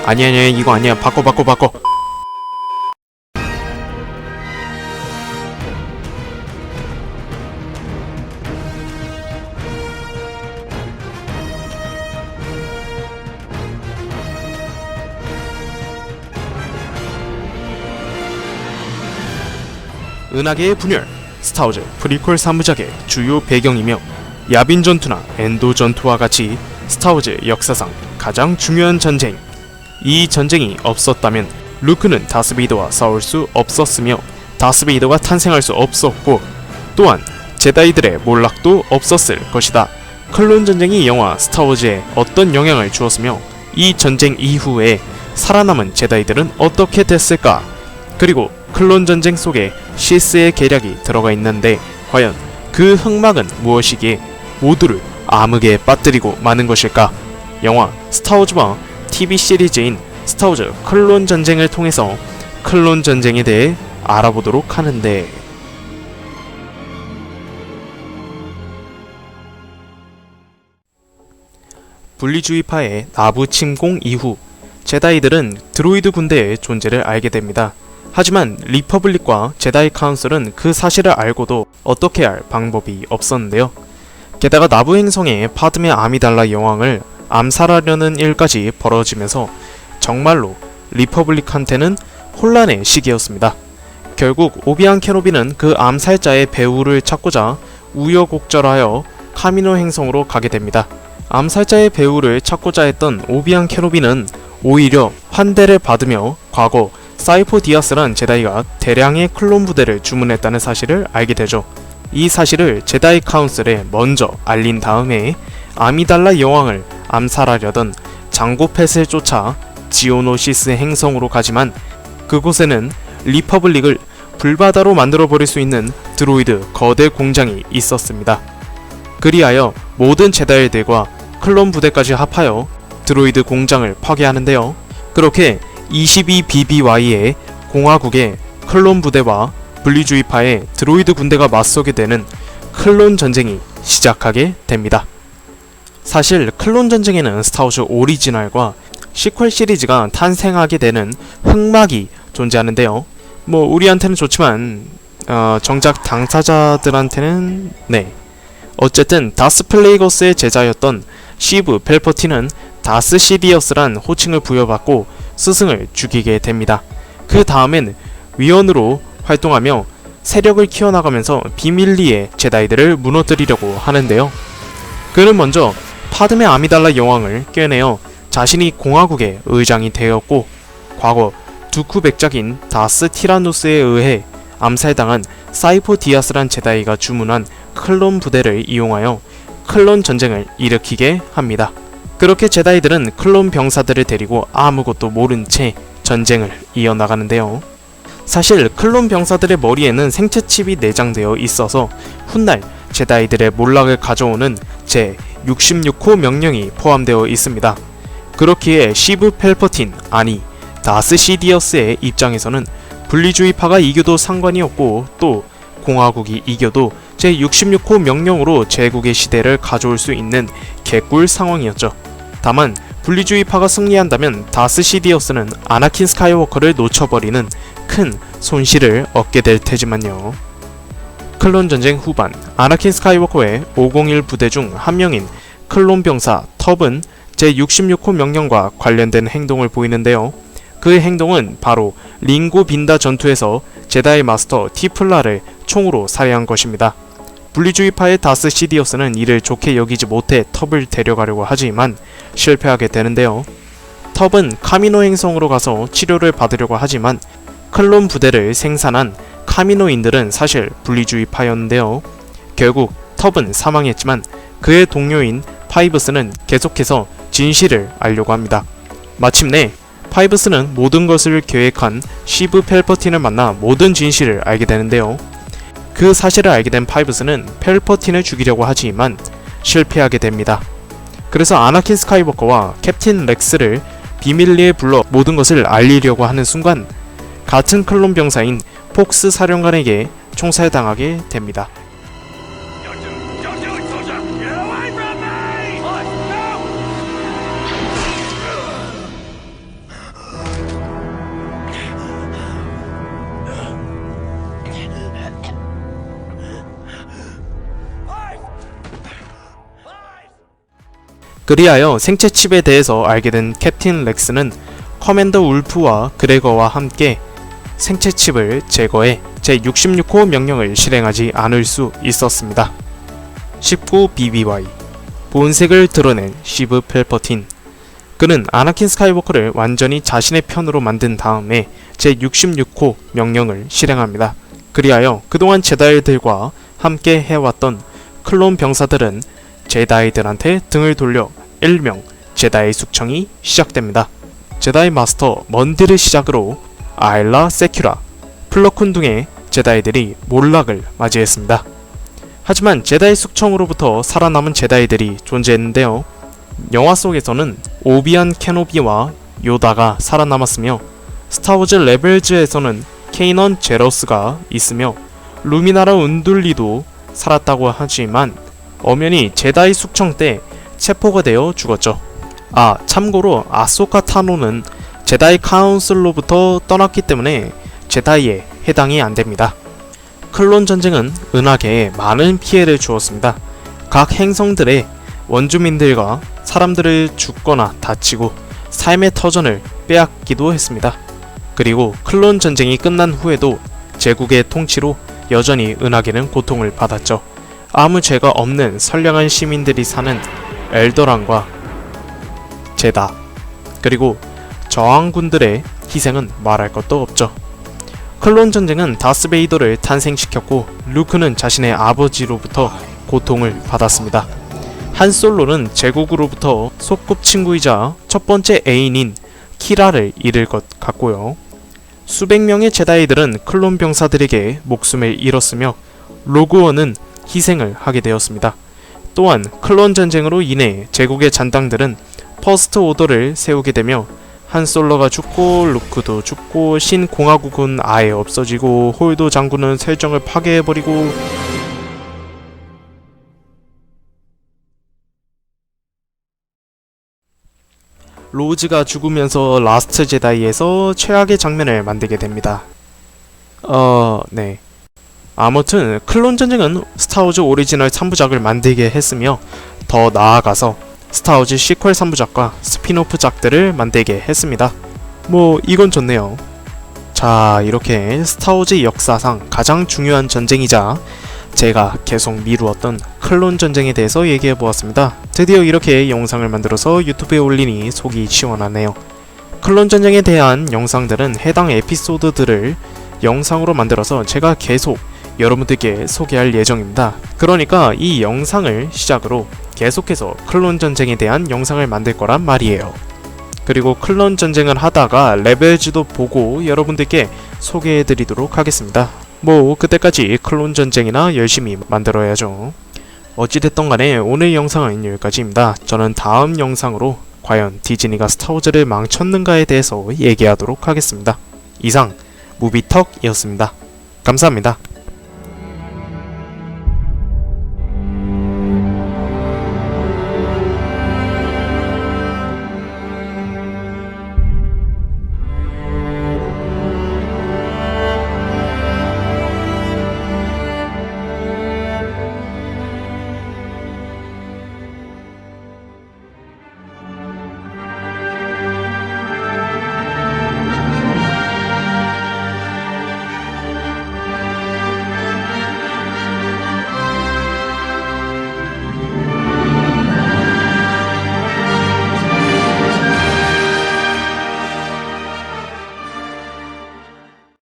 아니야 이거 아니야. 바꿔. 은하계의 분열, 스타워즈 프리퀄 3부작의 주요 배경이며 야빈 전투나 엔도 전투와 같이 스타워즈 역사상 가장 중요한 전쟁. 이 전쟁이 없었다면 루크는 다스베이더와 싸울 수 없었으며 다스베이더가 탄생할 수 없었고 또한 제다이들의 몰락도 없었을 것이다. 클론 전쟁이 영화 스타워즈에 어떤 영향을 주었으며 이 전쟁 이후에 살아남은 제다이들은 어떻게 됐을까? 그리고 클론 전쟁 속에 시스의 계략이 들어가 있는데 과연 그 흑막은 무엇이기에 모두를 암흑에 빠뜨리고 마는 것일까? 영화 스타워즈와 TV 시리즈인 스타워즈 클론 전쟁을 통해서 클론 전쟁에 대해 알아보도록 하는데, 분리주의파의 나부 침공 이후 제다이들은 드로이드 군대의 존재를 알게 됩니다. 하지만 리퍼블릭과 제다이 카운슬은 그 사실을 알고도 어떻게 할 방법이 없었는데요. 게다가 나부 행성의 파드메 아미달라 여왕을 암살하려는 일까지 벌어지면서 정말로 리퍼블릭한테는 혼란의 시기였습니다. 결국 오비안 케노비는 그 암살자의 배후를 찾고자 우여곡절하여 카미노 행성으로 가게 됩니다. 암살자의 배후를 찾고자 했던 오비안 케노비는 오히려 환대를 받으며 과거 사이포 디아스란 제다이가 대량의 클론 부대를 주문했다는 사실을 알게 되죠. 이 사실을 제다이 카운슬에 먼저 알린 다음에 아미달라 여왕을 암살하려던 장고펫을 쫓아 지오노시스 행성으로 가지만 그곳에는 리퍼블릭을 불바다로 만들어버릴 수 있는 드로이드 거대 공장이 있었습니다. 그리하여 모든 제다이들과 클론 부대까지 합하여 드로이드 공장을 파괴하는데요. 그렇게 22BBY의 공화국의 클론 부대와 분리주의파의 드로이드 군대가 맞서게 되는 클론 전쟁이 시작하게 됩니다. 사실 클론 전쟁에는 스타워즈 오리지널과 시퀄 시리즈가 탄생하게 되는 흑막이 존재하는데요. 우리한테는 좋지만 정작 당사자들한테는 어쨌든 다스 플레이거스의 제자였던 시브 펠퍼틴은 다스 시디어스란 호칭을 부여받고 스승을 죽이게 됩니다. 그 다음엔 위원으로 활동하며 세력을 키워나가면서 비밀리에 제다이들을 무너뜨리려고 하는데요. 그는 먼저 파드메 아미달라 여왕을 꿰내어 자신이 공화국의 의장이 되었고 과거 두쿠 백작인 다스 티라노스에 의해 암살당한 사이포 디아스란 제다이가 주문한 클론 부대를 이용하여 클론 전쟁을 일으키게 합니다. 그렇게 제다이들은 클론 병사들을 데리고 아무것도 모른 채 전쟁을 이어나가는데요. 사실 클론 병사들의 머리에는 생체 칩이 내장되어 있어서 훗날 제다이들의 몰락을 가져오는 제66호 명령이 포함되어 있습니다. 그렇기에 시브 펠퍼틴, 아니 다스 시디어스의 입장에서는 분리주의파가 이겨도 상관이 없고 또 공화국이 이겨도 제66호 명령으로 제국의 시대를 가져올 수 있는 개꿀 상황이었죠. 다만 분리주의파가 승리한다면 다스 시디어스는 아나킨 스카이워커를 놓쳐버리는 큰 손실을 얻게 될 테지만요. 클론 전쟁 후반, 아나킨 스카이워커의 501 부대 중 한 명인 클론 병사 텁은 제66호 명령과 관련된 행동을 보이는데요. 그 행동은 바로 링고 빈다 전투에서 제다이 마스터 티플라를 총으로 살해한 것입니다. 분리주의파의 다스 시디어스는 이를 좋게 여기지 못해 텁을 데려가려고 하지만 실패하게 되는데요. 텁은 카미노 행성으로 가서 치료를 받으려고 하지만 클론 부대를 생산한 카미노인들은 사실 분리주의파였는데요. 결국 텁은 사망했지만 그의 동료인 파이브스는 계속해서 진실을 알려고 합니다. 마침내 파이브스는 모든 것을 계획한 시브 펠퍼틴을 만나 모든 진실을 알게 되는데요. 그 사실을 알게 된 파이브스는 펠퍼틴을 죽이려고 하지만 실패하게 됩니다. 그래서 아나킨 스카이워커와 캡틴 렉스를 비밀리에 불러 모든 것을 알리려고 하는 순간 같은 클론 병사인 폭스 사령관에게 총살당하게 됩니다. 그리하여 생체 칩에 대해서 알게 된 캡틴 렉스는 커맨더 울프와 그레거와 함께 생체 칩을 제거해 제66호 명령을 실행하지 않을 수 있었습니다. 19 BBY 본색을 드러낸 시브 펠퍼틴. 그는 아나킨 스카이워커를 완전히 자신의 편으로 만든 다음에 제66호 명령을 실행합니다. 그리하여 그동안 제다이들과 함께 해왔던 클론 병사들은 제다이들한테 등을 돌려 일명 제다이 숙청이 시작됩니다. 제다이 마스터 먼디를 시작으로 아일라 세큐라, 플러쿤 등의 제다이들이 몰락을 맞이했습니다. 하지만 제다이 숙청으로부터 살아남은 제다이들이 존재했는데요. 영화 속에서는 오비안 케노비와 요다가 살아남았으며 스타워즈 레벨즈에서는 케이넌 제러스가 있으며 루미나라 운둘리도 살았다고 하지만 엄연히 제다이 숙청 때 체포가 되어 죽었죠. 참고로 아소카 타노는 제다이 카운슬로부터 떠났기 때문에 제다이에 해당이 안됩니다. 클론 전쟁은 은하계에 많은 피해를 주었습니다. 각 행성들의 원주민들과 사람들을 죽거나 다치고 삶의 터전을 빼앗기도 했습니다. 그리고 클론 전쟁이 끝난 후에도 제국의 통치로 여전히 은하계는 고통을 받았죠. 아무 죄가 없는 선량한 시민들이 사는 엘더란과 제다, 그리고 저항군들의 희생은 말할 것도 없죠. 클론 전쟁은 다스베이더를 탄생시켰고 루크는 자신의 아버지로부터 고통을 받았습니다. 한 솔로는 제국으로부터 소꿉친구이자 첫 번째 애인인 키라를 잃을 것 같고요. 수백 명의 제다이들은 클론 병사들에게 목숨을 잃었으며 로그원은 희생을 하게 되었습니다. 또한 클론 전쟁으로 인해 제국의 잔당들은 퍼스트 오더를 세우게 되며 한 솔로가 죽고 루크도 죽고 신공화국은 아예 없어지고 홀도 장군은 설정을 파괴해버리고 로즈가 죽으면서 라스트 제다이에서 최악의 장면을 만들게 됩니다. 네. 아무튼 클론 전쟁은 스타워즈 오리지널 3부작을 만들게 했으며 더 나아가서 스타워즈 시퀄 3부작과 스피노프작들을 만들게 했습니다. 이건 좋네요. 자, 이렇게 스타워즈 역사상 가장 중요한 전쟁이자 제가 계속 미루었던 클론 전쟁에 대해서 얘기해보았습니다. 드디어 이렇게 영상을 만들어서 유튜브에 올리니 속이 시원하네요. 클론 전쟁에 대한 영상들은 해당 에피소드들을 영상으로 만들어서 제가 계속 여러분들께 소개할 예정입니다. 그러니까 이 영상을 시작으로 계속해서 클론 전쟁에 대한 영상을 만들 거란 말이에요. 그리고 클론 전쟁을 하다가 레벨즈도 보고 여러분들께 소개해드리도록 하겠습니다. 그때까지 클론 전쟁이나 열심히 만들어야죠. 어찌됐던 간에 오늘 영상은 여기까지입니다. 저는 다음 영상으로 과연 디즈니가 스타워즈를 망쳤는가에 대해서 얘기하도록 하겠습니다. 이상 무비턱이었습니다. 감사합니다.